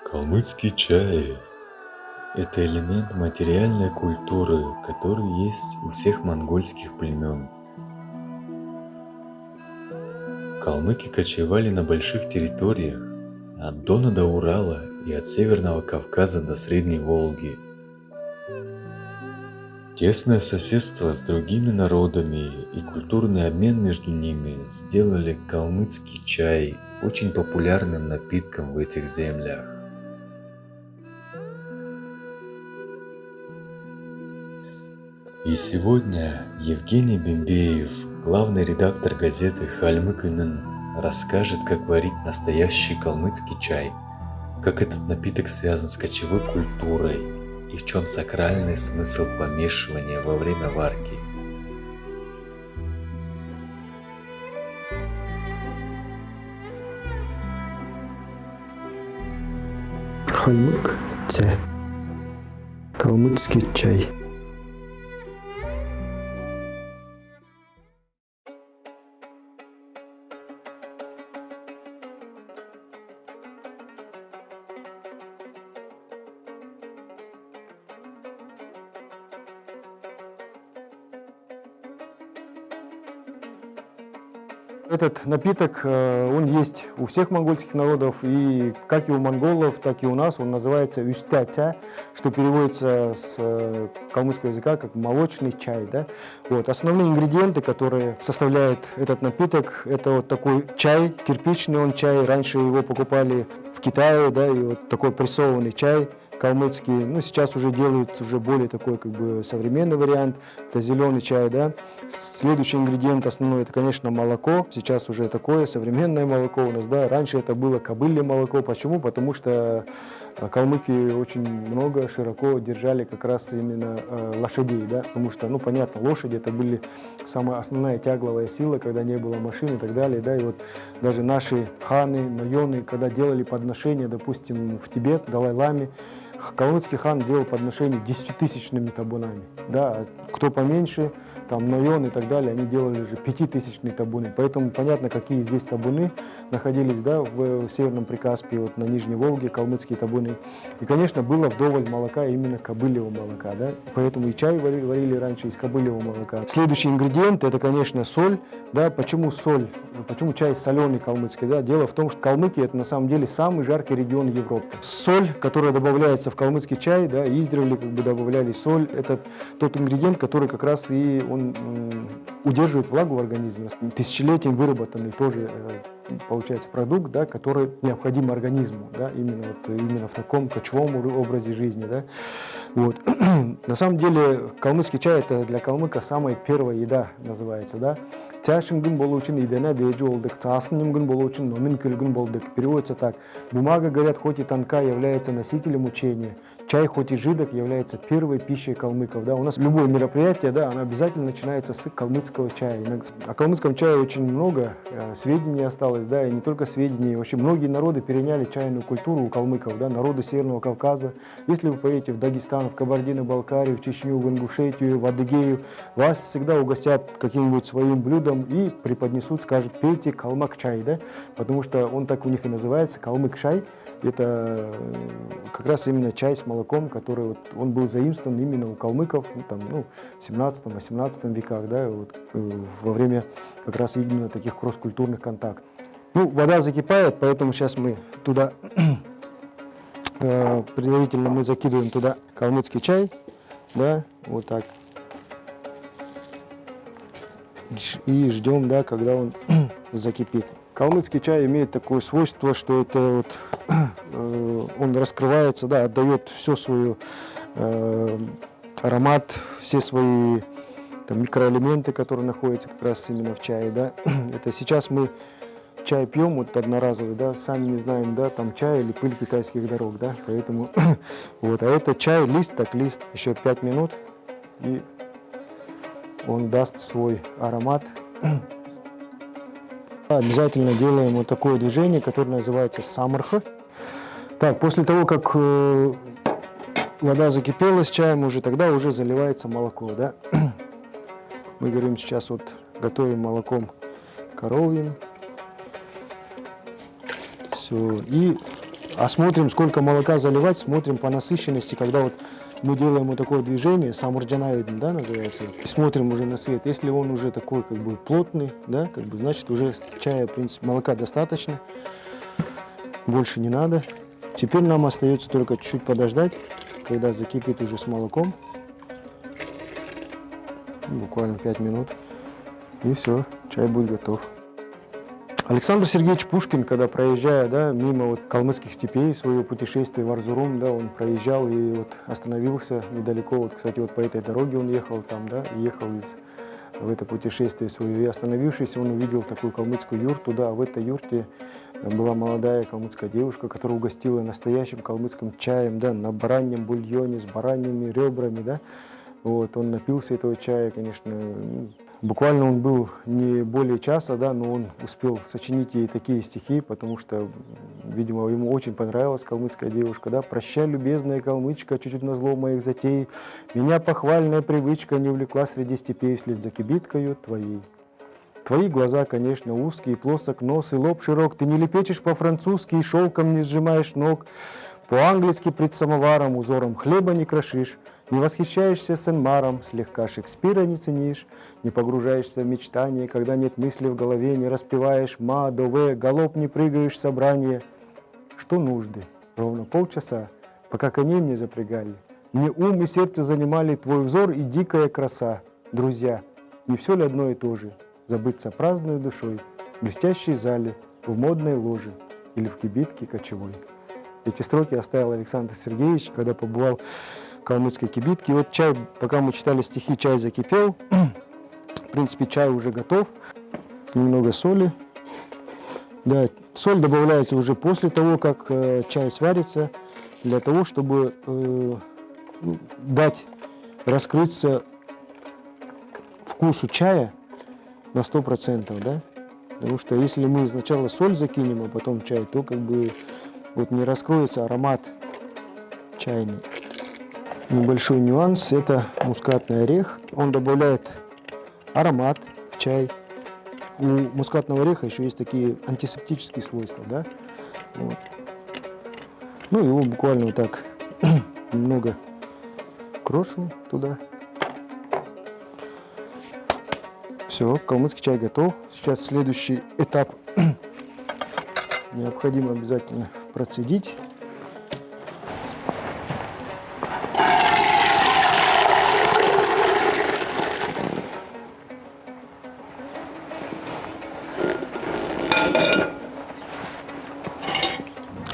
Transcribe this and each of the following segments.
Калмыцкий чай– это элемент материальной культуры, который есть у всех монгольских племен. Калмыки кочевали на больших территориях, от Дона до Урала и от Северного Кавказа до Средней Волги. Тесное соседство с другими народами и культурный обмен между ними сделали калмыцкий чай очень популярным напитком в этих землях. И сегодня Евгений Бембеев, главный редактор газеты «Хальмык Үнэн», расскажет, как варить настоящий калмыцкий чай, как этот напиток связан с кочевой культурой и в чем сакральный смысл помешивания во время варки. Хальмык це калмыцкий чай. Этот напиток, он есть у всех монгольских народов, и как и у монголов, так и у нас он называется «үстя-ця», что переводится с калмыцкого языка как «молочный чай». Да? Вот. Основные ингредиенты, которые составляют этот напиток, это вот такой чай, кирпичный он чай, раньше его покупали в Китае, да, и вот такой прессованный чай калмыцкий, ну, сейчас уже делают уже более такой, как бы, современный вариант, это зеленый чай, да. Следующий ингредиент основной, это, конечно, молоко, сейчас уже такое современное молоко у нас, да, раньше это было кобылье молоко, почему? Потому что калмыки очень много, широко держали как раз именно лошадей, да, потому что, ну, понятно, лошади это были самая основная тягловая сила, когда не было машин и так далее, да, и вот даже наши ханы, майоны, когда делали подношения, допустим, в Тибет, Далай-ламе, калмыцкий хан делал подношения 10-тысячными табунами, да, кто поменьше, там, Нойон и так далее, они делали уже 5000-тысячные табуны, поэтому понятно, какие здесь табуны находились, да, в Северном Прикаспии, вот на Нижней Волге, калмыцкие табуны, и, конечно, было вдоволь молока, именно кобыльего молока, да, поэтому и чай варили раньше из кобыльего молока. Следующий ингредиент, это, конечно, соль, да, почему соль, почему чай соленый калмыцкий, да, дело в том, что калмыки это на самом деле самый жаркий регион Европы. Соль, которая добавляется в калмыцкий чай, да, издревле как бы добавляли соль, это тот ингредиент, который как раз и он удерживает влагу в организме. Тысячелетием выработанный тоже получается продукт, да, который необходим организму, да, именно в таком кочевом образе жизни. Да. Вот. На самом деле калмыцкий чай это для калмыка самая первая еда называется. Да. Тяшингун болучин идена беджу олдык, цааснынгун болучин номин кылгун болдык. Переводится так. Бумага, говорят, хоть и тонка, является носителем учения. Чай, хоть и жидок, является первой пищей калмыков. Да. У нас любое мероприятие, да, оно обязательно начинается с калмыцкого чая. О калмыцком чае очень много сведений осталось, да, и не только сведений. Вообще многие народы переняли чайную культуру у калмыков, да, народы Северного Кавказа. Если вы поедете в Дагестан, в Кабардино-Балкарию, в Чечню, в Ингушетию, в Адыгею, вас всегда угостят каким-нибудь своим блюдом и преподнесут, скажут, пейте калмак-чай, да, потому что он так у них и называется, калмык-чай. Это как раз именно чай с молоком, который вот, он был заимствован именно у калмыков в 17-18 веках, да, вот, во время как раз именно таких кросс-культурных контактов. Ну, вода закипает, поэтому сейчас мы туда предварительно мы закидываем туда калмыцкий чай, да, вот так, и ждем, да, когда он закипит. Калмыцкий чай имеет такое свойство, что это вот, он раскрывается, да, отдает все свой аромат, все свои там, микроэлементы, которые находятся как раз именно в чае, да. Это сейчас мы чай пьем, вот одноразовый, да, сами не знаем, да, там чай или пыль китайских дорог, да, поэтому вот, а это чай, лист, так лист, еще 5 минут, и он даст свой аромат. Обязательно делаем вот такое движение, которое называется самарха. Так, после того, как вода закипела с чаем, уже тогда уже заливается молоко, да. Мы говорим сейчас вот готовим молоком коровьим. Все, и А смотрим, сколько молока заливать, смотрим по насыщенности, когда вот мы делаем вот такое движение, самурджанавиден, да, называется, и смотрим уже на свет. Если он уже такой как бы плотный, да, как бы, значит уже чая, в принципе, молока достаточно, больше не надо. Теперь нам остается только чуть-чуть подождать, когда закипит уже с молоком, буквально 5 минут, и все, чай будет готов. Александр Сергеевич Пушкин, когда проезжая, да, мимо вот калмыцких степей, свое путешествие в Арзурум, да, он проезжал и вот остановился недалеко, вот, кстати, вот по этой дороге он ехал там, да, ехал в это путешествие свое, и остановившись, он увидел такую калмыцкую юрту, да, а в этой юрте была молодая калмыцкая девушка, которая угостила настоящим калмыцким чаем, да, на бараньем бульоне, с бараньими ребрами, да, вот, он напился этого чая, конечно. Буквально он был не более часа, да, но он успел сочинить ей такие стихи, потому что, видимо, ему очень понравилась калмыцкая девушка. Да? «Прощай, любезная калмычка, чуть-чуть назло моих затей, меня похвальная привычка не увлекла среди степей вслед за кибиткою твоей. Твои глаза, конечно, узкие, плосок нос и лоб широк, ты не лепечешь по-французски и шелком не сжимаешь ног, по-английски пред самоваром узором хлеба не крошишь, не восхищаешься Сен-Маром, слегка Шекспира не ценишь, не погружаешься в мечтание, когда нет мысли в голове, не распеваешь ма, дове, галоп не прыгаешь в собрание. Что нужды? Ровно полчаса, пока коней мне запрягали. Мне ум и сердце занимали твой взор и дикая краса. Друзья, не все ли одно и то же? Забыться праздной душой, в блестящей зале, в модной ложе или в кибитке кочевой. Эти строки оставил Александр Сергеевич, когда побывал в калмыцкой кибитке. И вот чай, пока мы читали стихи, чай закипел. В принципе, чай уже готов. Немного соли. Да, соль добавляется уже после того, как чай сварится, для того, чтобы дать раскрыться вкусу чая на 100%, да? Потому что если мы сначала соль закинем, а потом чай, то как бы вот не раскроется аромат чайный. Небольшой нюанс – это мускатный орех. Он добавляет аромат в чай. У мускатного ореха еще есть такие антисептические свойства, да? Вот. Ну, его буквально вот так немного крошим туда. Все, калмыцкий чай готов. Сейчас следующий этап. Необходимо обязательно процедить.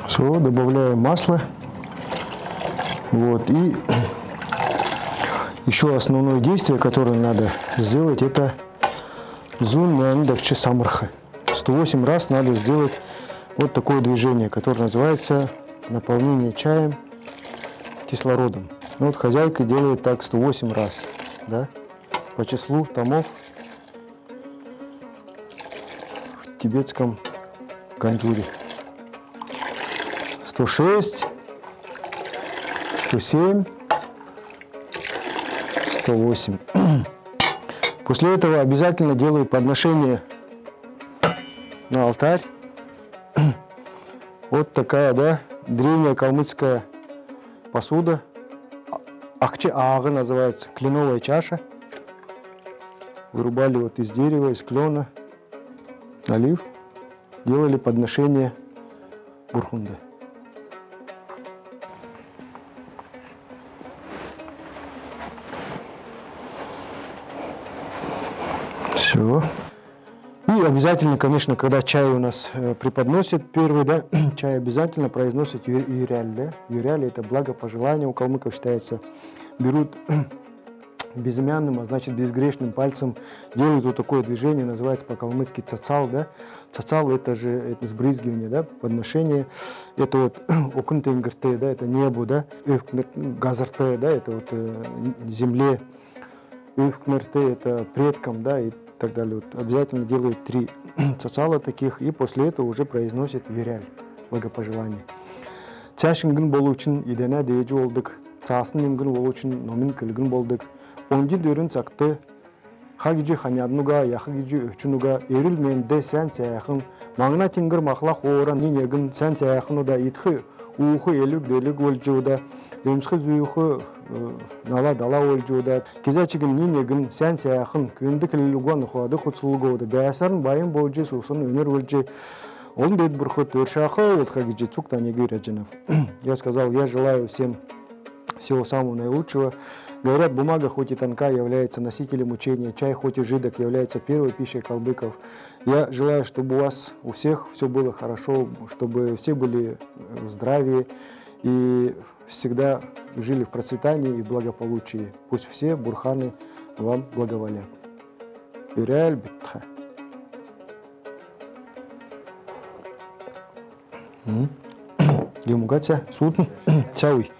Все, добавляем масло. Вот, и еще основное действие, которое надо сделать, это зунмяндакчи самарха. 108 раз надо сделать вот такое движение, которое называется наполнение чаем кислородом. Ну, вот хозяйка делает так 108 раз, да, по числу томов в тибетском канджуре. 106, 107, 108. После этого обязательно делаю подношение на алтарь. Вот такая, да, древняя калмыцкая посуда. Ахче ага называется, кленовая чаша. Вырубали вот из дерева, из клена, налив. Делали подношение бурхунда. Все. И обязательно, конечно, когда чай у нас преподносит первый, да, чай обязательно произносит юряль, да. Юряль – это благопожелание, у калмыков считается. Берут безымянным, а значит безгрешным пальцем, делают вот такое движение, называется по-калмыцки цацал, да. Цацал – это же это сбрызгивание, да, подношение. Это вот окунтенгрте, да, это небо, да. Газарте, да, это вот земле. Ивкнерте – это предкам, да, и так далее. Вот обязательно делают 3 цацала таких, и после этого уже произносят юряль, благопожелание. Цяшингын болу үшін идене дейжі олдық, цасын ингін болу үшін номин кілгін болдық. Онди дөрін цақты хагижи ханяднуга, яхагижи өчүнуга, эрил менде сән сәяхын, маңна тингір мақлақ оран ненегін сән сәяхынуда итхи уухы елік делік өлжууда, демсхи зүйхы нала дала өлжууда, кезачигін ненегін сән сәяхын, көнді кілілуган ұхуады құтсылуғууда, бәясарын байын болжи, сусын өнер өлжи. Он дед бурху төршахы, вот хагижи цукта негы Раджанов. Я сказал, я желаю всем всего самого наилучшего. Говорят, бумага хоть и тонка является носителем учения, чай хоть и жидок является первой пищей калмыков. Я желаю, чтобы у вас, у всех все было хорошо, чтобы все были в здравии и всегда жили в процветании и благополучии. Пусть все бурханы вам благоволят. Юряль битха. Юмугация, сутн, цауй.